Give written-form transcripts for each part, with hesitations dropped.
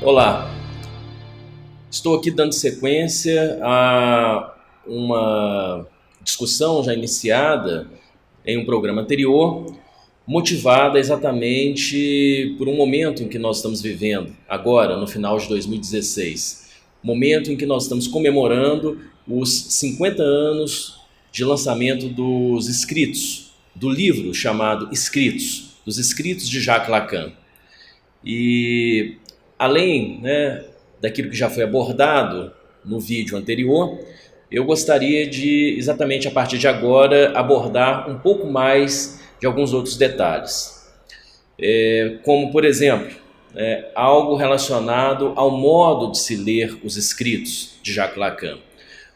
Olá, estou aqui dando sequência a uma discussão já iniciada em um programa anterior, motivada exatamente por um momento em que nós estamos vivendo, agora, no final de 2016. Momento em que nós estamos comemorando os 50 anos de lançamento dos Escritos, do livro chamado Escritos, dos Escritos de Jacques Lacan. E além, daquilo que já foi abordado no vídeo anterior, eu gostaria de, exatamente a partir de agora, abordar um pouco mais de alguns outros detalhes. Como, por exemplo, algo relacionado ao modo de se ler os escritos de Jacques Lacan.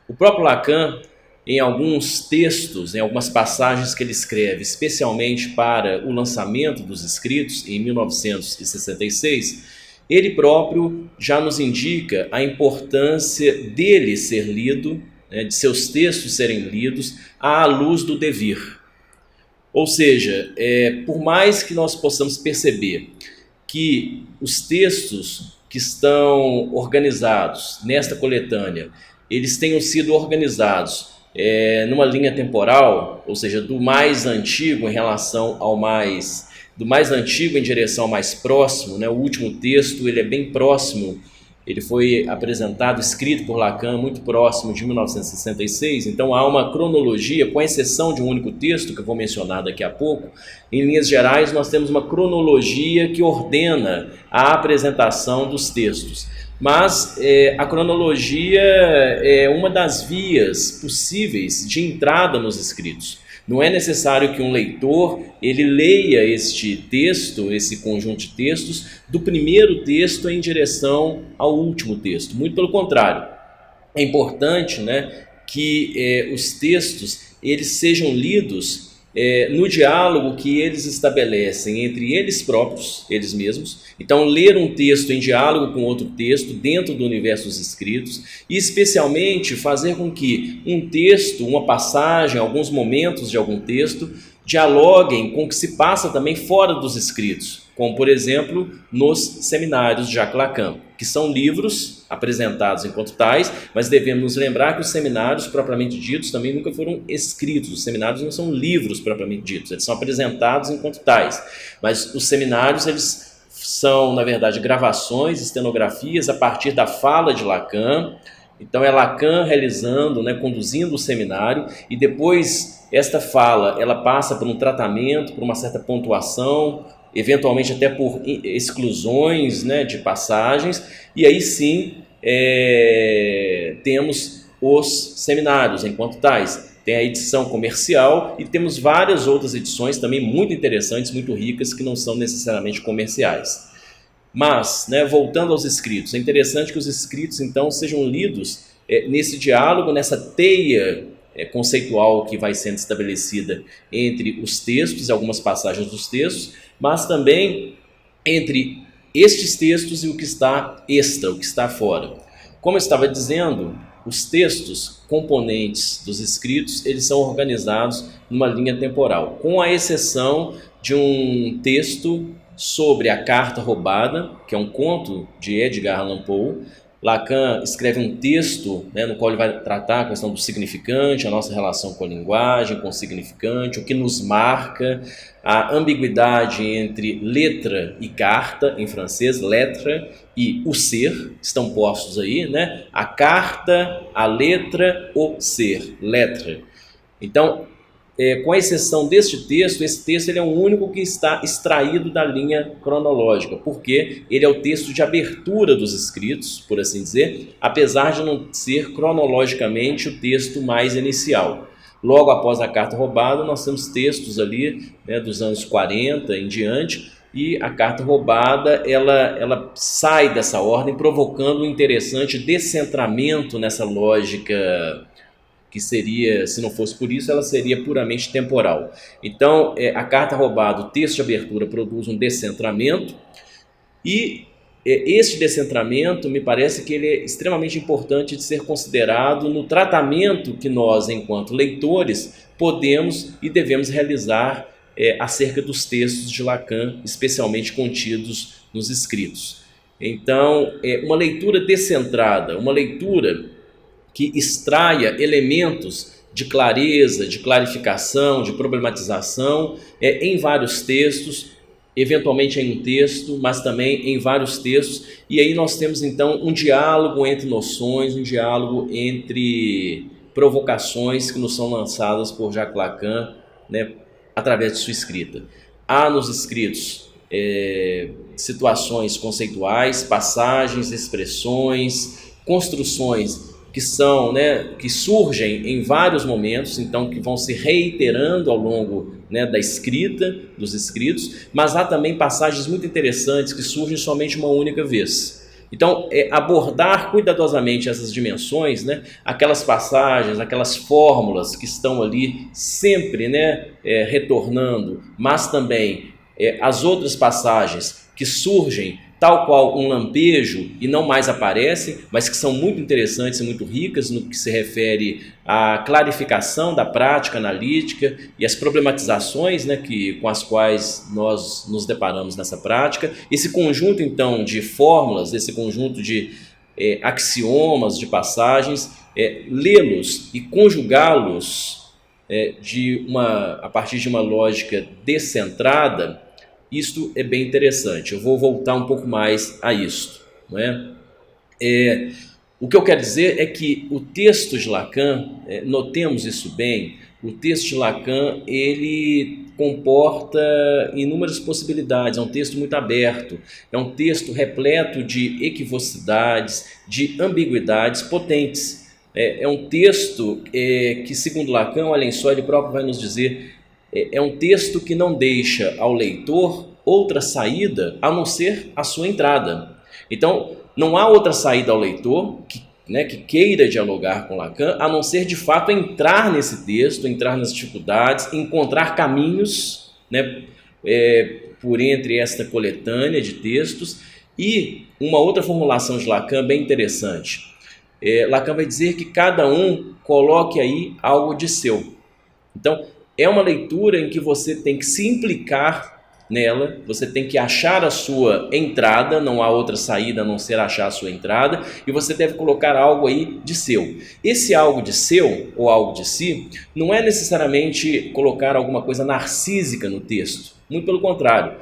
O próprio Lacan, em alguns textos, em algumas passagens que ele escreve, especialmente para o lançamento dos escritos, em 1966, ele próprio já nos indica a importância dele ser lido, de seus textos serem lidos, à luz do devir. Ou seja, por mais que nós possamos perceber que os textos que estão organizados nesta coletânea, eles tenham sido organizados numa linha temporal, ou seja, do mais antigo em relação ao mais... do mais antigo em direção ao mais próximo, O último texto ele é bem próximo, ele foi apresentado, escrito por Lacan, muito próximo de 1966, então há uma cronologia, com exceção de um único texto, que eu vou mencionar daqui a pouco. Em linhas gerais, nós temos uma cronologia que ordena a apresentação dos textos. Mas a cronologia é uma das vias possíveis de entrada nos escritos. Não é necessário que um leitor ele leia este texto, esse conjunto de textos, do primeiro texto em direção ao último texto. Muito pelo contrário. É importante, que os textos eles sejam lidos no diálogo que eles estabelecem entre eles próprios, eles mesmos. Então, ler um texto em diálogo com outro texto dentro do universo dos escritos e, especialmente, fazer com que um texto, uma passagem, alguns momentos de algum texto dialoguem com o que se passa também fora dos escritos, como, por exemplo, nos seminários de Jacques Lacan, que são livros apresentados enquanto tais, mas devemos nos lembrar que os seminários propriamente ditos também nunca foram escritos. Os seminários não são livros propriamente ditos, eles são apresentados enquanto tais. Mas os seminários, eles são, na verdade, gravações, estenografias a partir da fala de Lacan. Então é Lacan realizando, conduzindo o seminário, e depois esta fala ela passa por um tratamento, por uma certa pontuação, eventualmente até por exclusões de passagens, e aí sim temos os seminários enquanto tais. Tem a edição comercial e temos várias outras edições também muito interessantes, muito ricas, que não são necessariamente comerciais. Mas, voltando aos escritos, é interessante que os escritos então sejam lidos nesse diálogo, nessa teia conceitual que vai sendo estabelecida entre os textos e algumas passagens dos textos, mas também entre estes textos e o que está extra, o que está fora. Como eu estava dizendo, os textos componentes dos escritos, eles são organizados numa linha temporal, com a exceção de um texto sobre a carta roubada, que é um conto de Edgar Allan Poe. Lacan escreve um texto no qual ele vai tratar a questão do significante, a nossa relação com a linguagem, com o significante, o que nos marca, a ambiguidade entre letra e carta, em francês, lettre, e o ser, estão postos aí, a carta, a letra, o ser, lettre. Então, com exceção deste texto, esse texto ele é o único que está extraído da linha cronológica, porque ele é o texto de abertura dos escritos, por assim dizer, apesar de não ser cronologicamente o texto mais inicial. Logo após a carta roubada, nós temos textos ali dos anos 40 em diante, e a carta roubada ela sai dessa ordem, provocando um interessante descentramento nessa lógica que seria, se não fosse por isso, ela seria puramente temporal. Então, a carta roubada, o texto de abertura, produz um descentramento, e este descentramento, me parece que ele é extremamente importante de ser considerado no tratamento que nós, enquanto leitores, podemos e devemos realizar acerca dos textos de Lacan, especialmente contidos nos escritos. Então, é uma leitura descentrada, uma leitura que extraia elementos de clareza, de clarificação, de problematização em vários textos, eventualmente em um texto, mas também em vários textos. E aí nós temos então um diálogo entre noções, um diálogo entre provocações que nos são lançadas por Jacques Lacan, né, através de sua escrita. Há nos escritos situações conceituais, passagens, expressões, construções que são, né, que surgem em vários momentos, então que vão se reiterando ao longo, né, da escrita, dos escritos, mas há também passagens muito interessantes que surgem somente uma única vez. Então, abordar cuidadosamente essas dimensões, né, aquelas passagens, aquelas fórmulas que estão ali sempre, né, retornando, mas também as outras passagens que surgem tal qual um lampejo e não mais aparecem, mas que são muito interessantes e muito ricas no que se refere à clarificação da prática analítica e as problematizações, né, com as quais nós nos deparamos nessa prática. Esse conjunto, então, de fórmulas, esse conjunto de axiomas, de passagens, lê-los e conjugá-los a partir de uma lógica descentrada, isto é bem interessante. Eu vou voltar um pouco mais a isto, não é? O que eu quero dizer é que o texto de Lacan, notemos isso bem, o texto de Lacan, ele comporta inúmeras possibilidades, é um texto muito aberto, é um texto repleto de equivocidades, de ambiguidades potentes. É um texto que, segundo Lacan, olhem só, ele próprio vai nos dizer, é um texto que não deixa ao leitor outra saída a não ser a sua entrada. Então, não há outra saída ao leitor que queira dialogar com Lacan, a não ser de fato entrar nesse texto, entrar nas dificuldades, encontrar caminhos, né, por entre esta coletânea de textos. E uma outra formulação de Lacan bem interessante. Lacan vai dizer que cada um coloque aí algo de seu. Então, é uma leitura em que você tem que se implicar nela, você tem que achar a sua entrada, não há outra saída a não ser achar a sua entrada, e você deve colocar algo aí de seu. Esse algo de seu, ou algo de si, não é necessariamente colocar alguma coisa narcísica no texto, muito pelo contrário.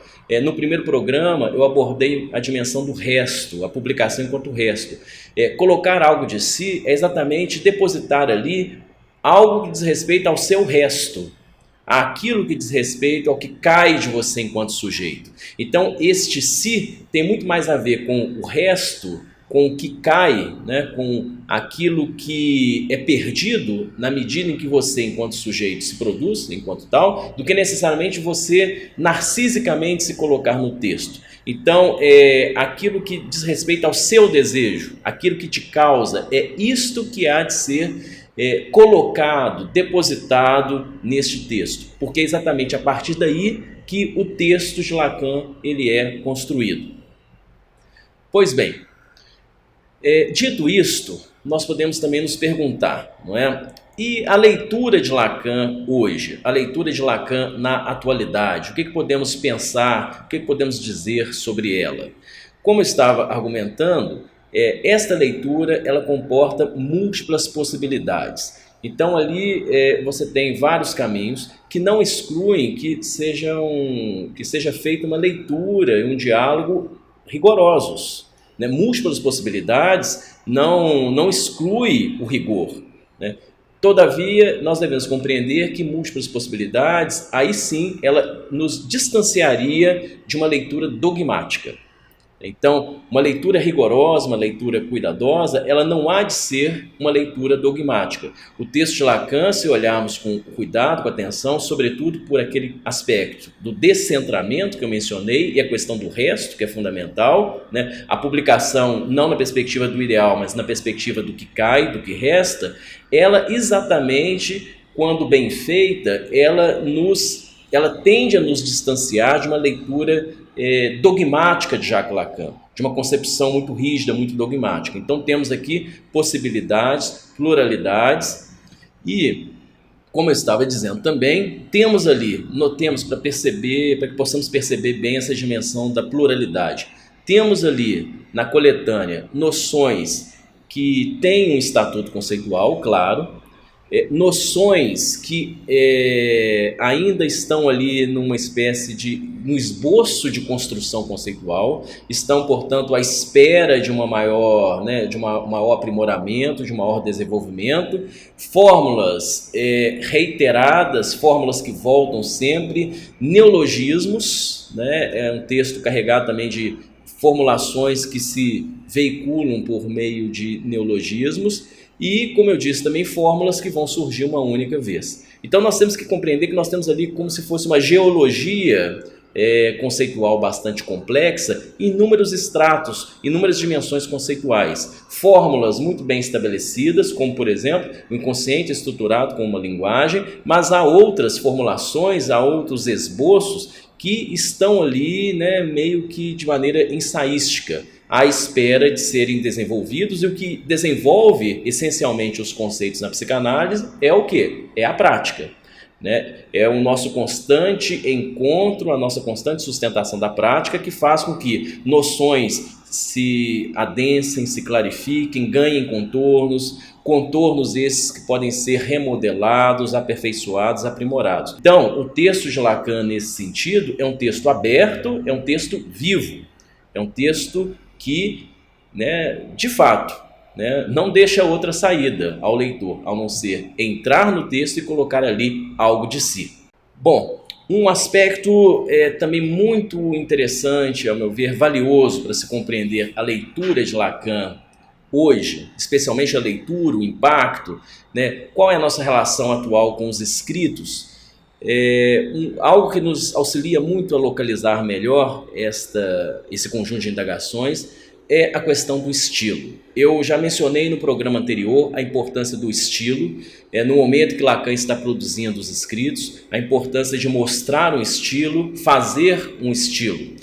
No primeiro programa eu abordei a dimensão do resto, a publicação enquanto resto. Colocar algo de si é exatamente depositar ali algo que diz respeito ao seu resto, aquilo que diz respeito ao que cai de você enquanto sujeito. Então, este si tem muito mais a ver com o resto, com o que cai, né, com aquilo que é perdido na medida em que você, enquanto sujeito, se produz, enquanto tal, do que necessariamente você narcisicamente se colocar no texto. Então, aquilo que diz respeito ao seu desejo, aquilo que te causa, é isto que há de ser colocado, depositado neste texto, porque é exatamente a partir daí que o texto de Lacan ele é construído. Pois bem, dito isto, nós podemos também nos perguntar, não é? E a leitura de Lacan hoje, a leitura de Lacan na atualidade, o que podemos pensar, o que podemos dizer sobre ela? Como eu estava argumentando, esta leitura ela comporta múltiplas possibilidades. Então ali você tem vários caminhos que não excluem que seja feita uma leitura e um diálogo rigorosos, né? Múltiplas possibilidades não exclui o rigor, né? Todavia, nós devemos compreender que múltiplas possibilidades, aí sim, ela nos distanciaria de uma leitura dogmática. Então, uma leitura rigorosa, uma leitura cuidadosa, ela não há de ser uma leitura dogmática. O texto de Lacan, se olharmos com cuidado, com atenção, sobretudo por aquele aspecto do descentramento que eu mencionei e a questão do resto, que é fundamental, né? A publicação não na perspectiva do ideal, mas na perspectiva do que cai, do que resta, ela exatamente, quando bem feita, ela tende a nos distanciar de uma leitura dogmática de Jacques Lacan, de uma concepção muito rígida, muito dogmática. Então temos aqui possibilidades, pluralidades e, como eu estava dizendo também, notemos para que possamos perceber bem essa dimensão da pluralidade. temos ali na coletânea noções que têm um estatuto conceitual, claro, noções que ainda estão ali numa espécie de um esboço de construção conceitual, estão, portanto, à espera de uma maior, de um maior aprimoramento, de um maior desenvolvimento, fórmulas reiteradas, fórmulas que voltam sempre, neologismos, é um texto carregado também de formulações que se veiculam por meio de neologismos, e, como eu disse, também fórmulas que vão surgir uma única vez. Então nós temos que compreender que nós temos ali como se fosse uma geologia conceitual bastante complexa, inúmeros estratos, inúmeras dimensões conceituais, fórmulas muito bem estabelecidas, como por exemplo o inconsciente estruturado com uma linguagem, mas há outras formulações, há outros esboços que estão ali meio que de maneira ensaística, à espera de serem desenvolvidos, e o que desenvolve essencialmente os conceitos na psicanálise é o quê? É a prática. É o nosso constante encontro, a nossa constante sustentação da prática que faz com que noções se adensem, se clarifiquem, ganhem contornos esses que podem ser remodelados, aperfeiçoados, aprimorados. Então, o texto de Lacan, nesse sentido, é um texto aberto, é um texto vivo, é um texto que, de fato, não deixa outra saída ao leitor, ao não ser entrar no texto e colocar ali algo de si. Bom, um aspecto também muito interessante, ao meu ver, valioso para se compreender a leitura de Lacan hoje, especialmente a leitura, o impacto, qual é a nossa relação atual com os escritos, algo que nos auxilia muito a localizar melhor esse conjunto de indagações é a questão do estilo. Eu já mencionei no programa anterior a importância do estilo, no momento que Lacan está produzindo os escritos, a importância de mostrar um estilo, fazer um estilo.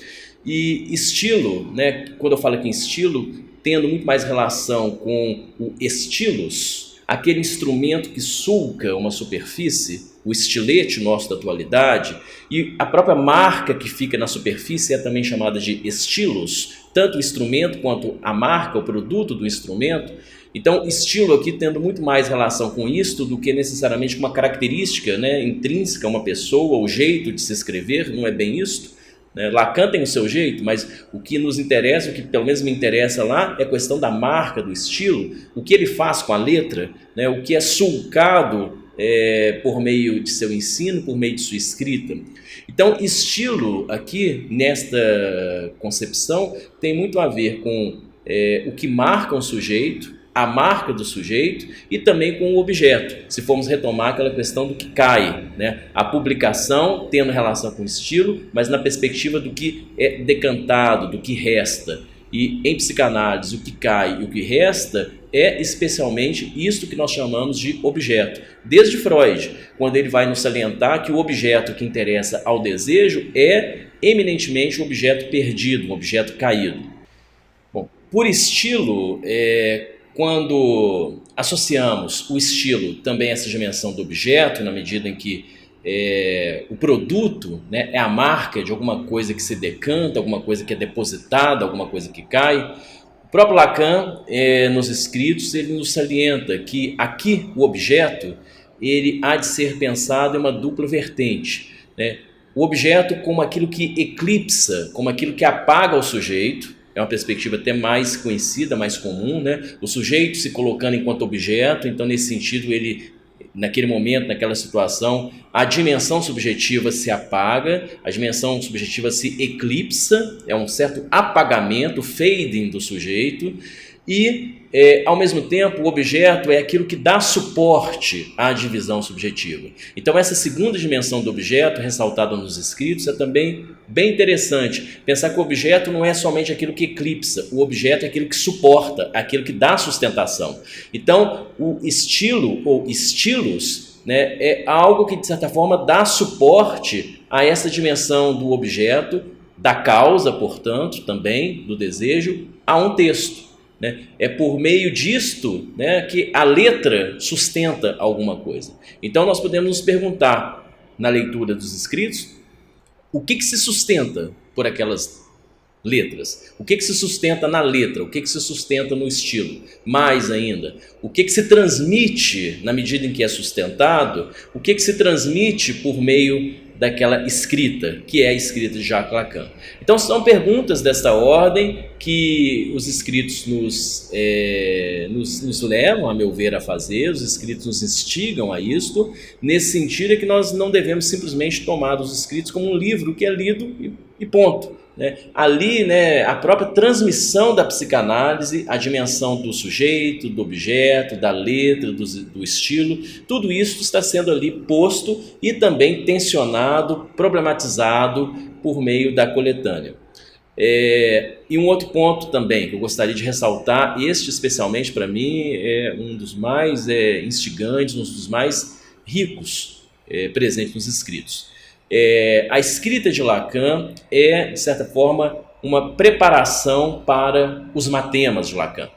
E estilo, quando eu falo aqui em estilo, tendo muito mais relação com o estilos, aquele instrumento que sulca uma superfície, o estilete nosso da atualidade, e a própria marca que fica na superfície é também chamada de estilos, tanto o instrumento quanto a marca, o produto do instrumento. Então, estilo aqui tendo muito mais relação com isto do que necessariamente com uma característica intrínseca a uma pessoa, o jeito de se escrever, não é bem isto. Lacan tem o seu jeito, mas o que nos interessa, o que pelo menos me interessa lá, é a questão da marca, do estilo, o que ele faz com a letra, o que é sulcado por meio de seu ensino, por meio de sua escrita. Então, estilo aqui, nesta concepção, tem muito a ver com o que marca um sujeito, a marca do sujeito e também com o objeto, se formos retomar aquela questão do que cai, a publicação tendo relação com o estilo, mas na perspectiva do que é decantado, do que resta. E em psicanálise, o que cai e o que resta é especialmente isto que nós chamamos de objeto. Desde Freud, quando ele vai nos salientar que o objeto que interessa ao desejo é eminentemente um objeto perdido, um objeto caído. Bom, por estilo, quando associamos o estilo também a essa dimensão do objeto, na medida em que o produto é a marca de alguma coisa que se decanta, alguma coisa que é depositada, alguma coisa que cai, o próprio Lacan, nos escritos, ele nos salienta que aqui o objeto ele há de ser pensado em uma dupla vertente. O objeto como aquilo que eclipsa, como aquilo que apaga o sujeito, é uma perspectiva até mais conhecida, mais comum, o sujeito se colocando enquanto objeto, então nesse sentido ele, naquele momento, naquela situação, a dimensão subjetiva se apaga, a dimensão subjetiva se eclipsa, é um certo apagamento, fading do sujeito, e ao mesmo tempo o objeto é aquilo que dá suporte à divisão subjetiva. Então essa segunda dimensão do objeto, ressaltada nos escritos, é também bem interessante. Pensar que o objeto não é somente aquilo que eclipsa, o objeto é aquilo que suporta, aquilo que dá sustentação. Então o estilo ou estilos é algo que de certa forma dá suporte a essa dimensão do objeto, da causa, portanto, também do desejo, a um texto. É por meio disto que a letra sustenta alguma coisa. Então nós podemos nos perguntar, na leitura dos escritos, o que se sustenta por aquelas letras. O que se sustenta na letra? O que se sustenta no estilo? Mais ainda, o que se transmite na medida em que é sustentado? O que se transmite por meio daquela escrita, que é a escrita de Jacques Lacan? Então são perguntas desta ordem que os escritos nos levam, a meu ver, a fazer, os escritos nos instigam a isto. Nesse sentido é que nós não devemos simplesmente tomar os escritos como um livro que é lido e ponto. Ali, a própria transmissão da psicanálise, a dimensão do sujeito, do objeto, da letra, do estilo, tudo isso está sendo ali posto e também tensionado, problematizado por meio da coletânea. E um outro ponto também que eu gostaria de ressaltar, este especialmente para mim é um dos mais instigantes, um dos mais ricos presentes nos escritos. A escrita de Lacan é, de certa forma, uma preparação para os matemas de Lacan.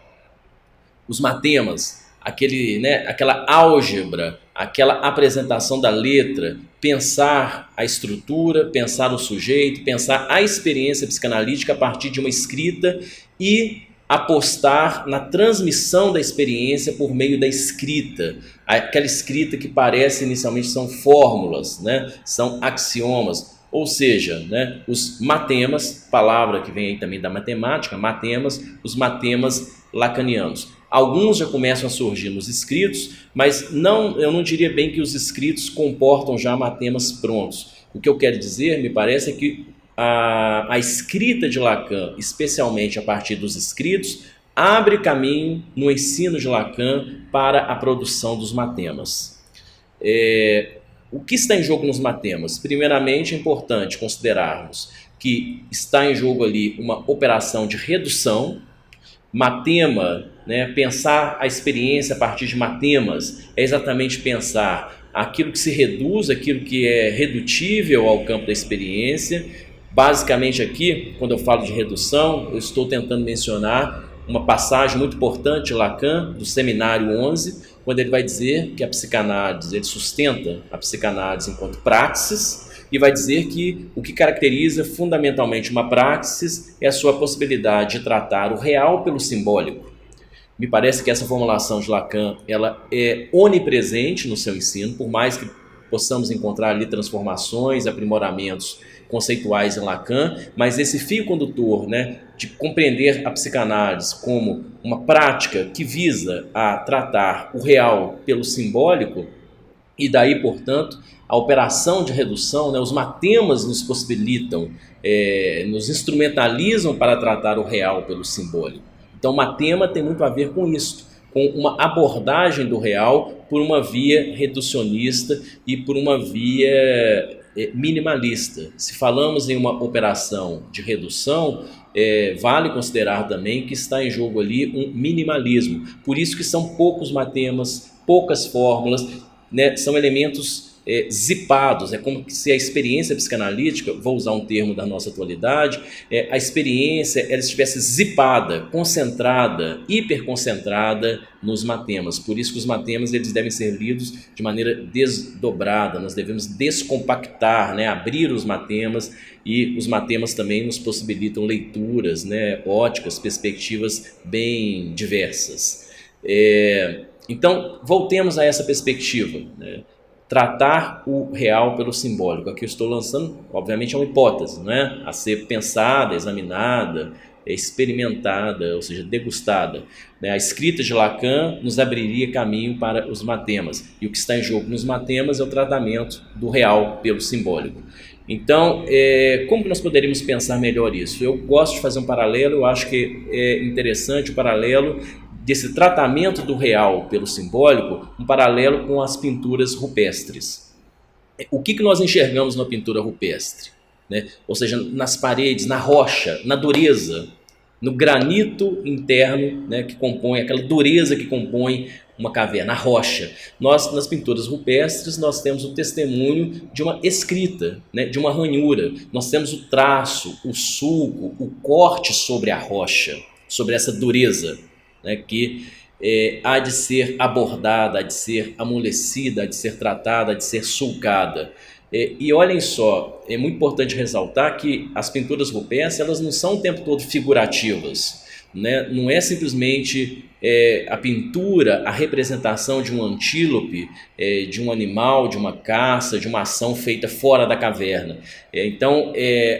Os matemas, aquela álgebra, aquela apresentação da letra, pensar a estrutura, pensar o sujeito, pensar a experiência psicanalítica a partir de uma escrita e apostar na transmissão da experiência por meio da escrita, aquela escrita que parece inicialmente são fórmulas, são axiomas, ou seja, os matemas, palavra que vem aí também da matemática, matemas, os matemas lacanianos. Alguns já começam a surgir nos escritos, mas eu não diria bem que os escritos comportam já matemas prontos. O que eu quero dizer, me parece, é que a escrita de Lacan, especialmente a partir dos escritos, abre caminho no ensino de Lacan para a produção dos matemas. O que está em jogo nos matemas? Primeiramente, é importante considerarmos que está em jogo ali uma operação de redução. Matema, pensar a experiência a partir de matemas, é exatamente pensar aquilo que se reduz, aquilo que é redutível ao campo da experiência. Basicamente aqui, quando eu falo de redução, eu estou tentando mencionar uma passagem muito importante de Lacan, do Seminário 11, quando ele vai dizer que a psicanálise, ele sustenta a psicanálise enquanto praxis, e vai dizer que o que caracteriza fundamentalmente uma praxis é a sua possibilidade de tratar o real pelo simbólico. Me parece que essa formulação de Lacan ela é onipresente no seu ensino, por mais que possamos encontrar ali transformações, aprimoramentos conceituais em Lacan, mas esse fio condutor de compreender a psicanálise como uma prática que visa a tratar o real pelo simbólico, e daí, portanto, a operação de redução, os matemas nos possibilitam, nos instrumentalizam para tratar o real pelo simbólico. Então, o matema tem muito a ver com isso, com uma abordagem do real por uma via reducionista e por uma via minimalista. Se falamos em uma operação de redução, vale considerar também que está em jogo ali um minimalismo. Por isso que são poucos matemas, poucas fórmulas, são elementos zipados. É como se a experiência psicanalítica, vou usar um termo da nossa atualidade, a experiência ela estivesse zipada, concentrada, hiperconcentrada nos matemas. Por isso que os matemas eles devem ser lidos de maneira desdobrada, nós devemos descompactar, abrir os matemas, e os matemas também nos possibilitam leituras, óticas, perspectivas bem diversas. Então, voltemos a essa perspectiva, tratar o real pelo simbólico. Aqui eu estou lançando, obviamente, é uma hipótese, a ser pensada, examinada, experimentada, ou seja, degustada. A escrita de Lacan nos abriria caminho para os matemas, e o que está em jogo nos matemas é o tratamento do real pelo simbólico. Então, como que nós poderíamos pensar melhor isso? Eu gosto de fazer um paralelo, eu acho que é interessante o paralelo desse tratamento do real pelo simbólico, um paralelo com as pinturas rupestres. O que nós enxergamos na pintura rupestre? Ou seja, nas paredes, na rocha, na dureza, no granito interno, que compõe, aquela dureza que compõe uma caverna, a rocha. Nós, nas pinturas rupestres, nós temos o testemunho de uma escrita, de uma ranhura. Nós temos o traço, o sulco, o corte sobre a rocha, sobre essa dureza, que há de ser abordada, há de ser amolecida, há de ser tratada, há de ser sulcada. E olhem só, é muito importante ressaltar que as pinturas rupestres elas não são o tempo todo figurativas, né? Não é simplesmente a pintura, a representação de um antílope, de um animal, de uma caça, de uma ação feita fora da caverna. Então,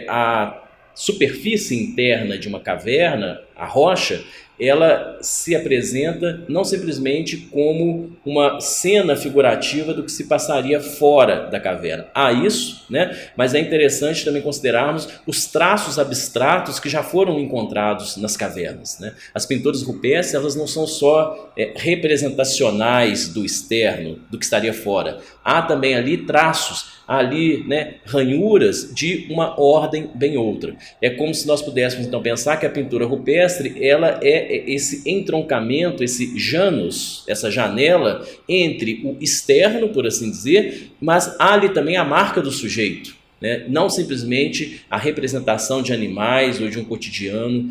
a superfície interna de uma caverna, a rocha, ela se apresenta não simplesmente como uma cena figurativa do que se passaria fora da caverna. Há isso, né? Mas é interessante também considerarmos os traços abstratos que já foram encontrados nas cavernas, né? As pinturas rupestres elas não são só representacionais do externo, do que estaria fora. Há também ali traços, ali, né, ranhuras de uma ordem bem outra. É como se nós pudéssemos então pensar que a pintura rupestre ela é esse entroncamento, esse janus, essa janela entre o externo, por assim dizer, mas há ali também a marca do sujeito, né? Não simplesmente a representação de animais ou de um cotidiano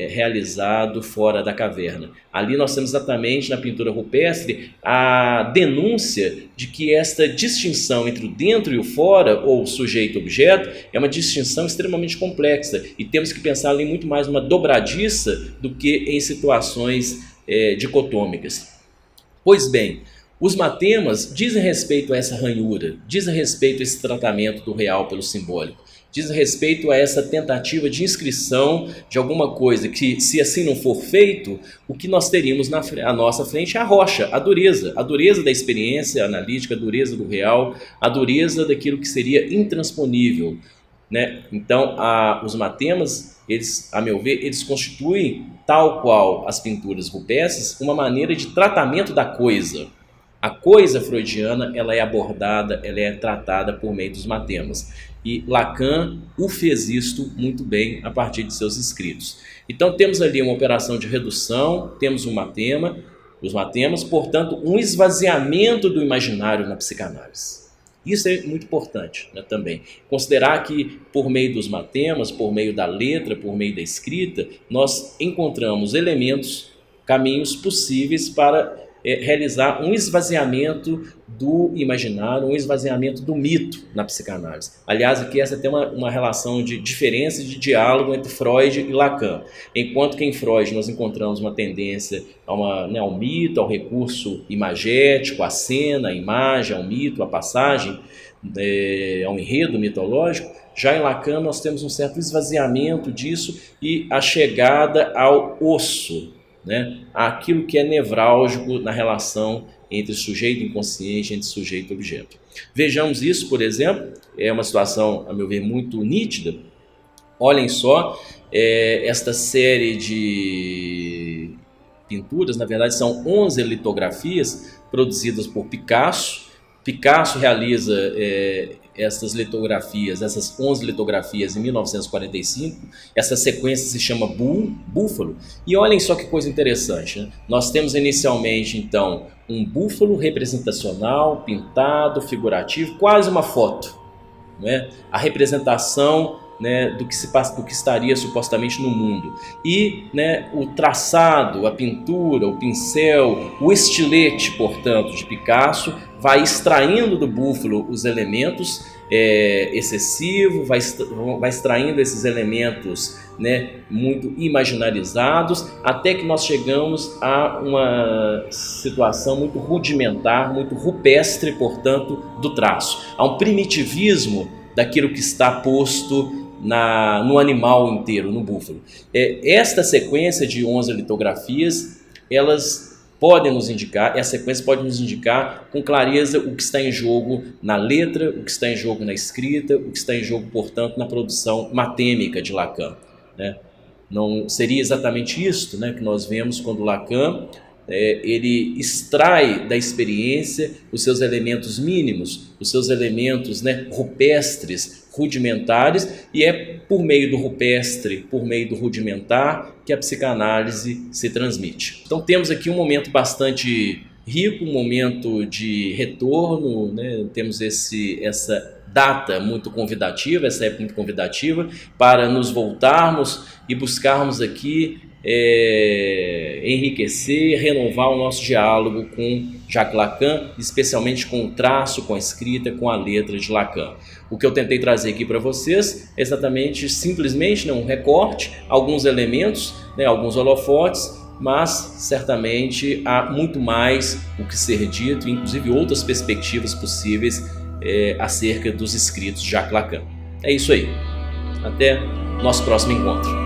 realizado fora da caverna. Ali nós temos exatamente na pintura rupestre a denúncia de que esta distinção entre o dentro e o fora, ou sujeito-objeto, é uma distinção extremamente complexa e temos que pensar ali muito mais numa dobradiça do que em situações dicotômicas. Pois bem, os matemas dizem respeito a essa ranhura, dizem respeito a esse tratamento do real pelo simbólico, dizem respeito a essa tentativa de inscrição de alguma coisa que, se assim não for feito, o que nós teríamos à nossa frente é a rocha, a dureza da experiência analítica, a dureza do real, a dureza daquilo que seria intransponível, né? Então, os matemas, eles, a meu ver, eles constituem, tal qual as pinturas rupestres, uma maneira de tratamento da coisa. A coisa freudiana ela é abordada, ela é tratada por meio dos matemas. E Lacan o fez isto muito bem a partir de seus escritos. Então temos ali uma operação de redução, temos um matema, os matemas, portanto, um esvaziamento do imaginário na psicanálise. Isso é muito importante, né, também. Considerar que por meio dos matemas, por meio da letra, por meio da escrita, nós encontramos elementos, caminhos possíveis para realizar um esvaziamento do imaginário, um esvaziamento do mito na psicanálise. Aliás, aqui essa tem uma relação de diferença e de diálogo entre Freud e Lacan. Enquanto que em Freud nós encontramos uma tendência ao mito, ao recurso imagético, à cena, à imagem, ao mito, à passagem, ao enredo mitológico, já em Lacan nós temos um certo esvaziamento disso e a chegada ao osso, né? Aquilo que é nevrálgico na relação entre sujeito inconsciente, entre sujeito e objeto. Vejamos isso, por exemplo, é uma situação, a meu ver, muito nítida. Olhem só, esta série de pinturas, na verdade são 11 litografias produzidas por Picasso. Picasso realiza essas litografias, essas 11 litografias em 1945, essa sequência se chama Búfalo, e olhem só que coisa interessante, né? Nós temos inicialmente então um búfalo representacional, pintado, figurativo, quase uma foto, né? A representação, né, do que estaria supostamente no mundo. E, né, o traçado, a pintura, o pincel, o estilete, portanto, de Picasso, vai extraindo do búfalo os elementos excessivos, vai extraindo esses elementos, né, muito imaginarizados, até que nós chegamos a uma situação muito rudimentar, muito rupestre, portanto, do traço. Há um primitivismo daquilo que está posto no animal inteiro, no búfalo. Esta sequência de 11 litografias, elas podem nos indicar, essa sequência pode nos indicar com clareza o que está em jogo na letra, o que está em jogo na escrita, o que está em jogo, portanto, na produção matêmica de Lacan, né? Não seria exatamente isso, né, que nós vemos quando Lacan ele extrai da experiência os seus elementos mínimos, os seus elementos, né, rupestres, rudimentares, e é por meio do rupestre, por meio do rudimentar, que a psicanálise se transmite. Então temos aqui um momento bastante rico, um momento de retorno, né? Temos essa data muito convidativa, essa época muito convidativa, para nos voltarmos e buscarmos aqui enriquecer, renovar o nosso diálogo com Jacques Lacan, especialmente com o traço, com a escrita, com a letra de Lacan. O que eu tentei trazer aqui para vocês é exatamente, simplesmente, um recorte, alguns elementos, alguns holofotes, mas certamente há muito mais o que ser dito, inclusive outras perspectivas possíveis acerca dos escritos de Jacques Lacan. É isso aí. Até nosso próximo encontro.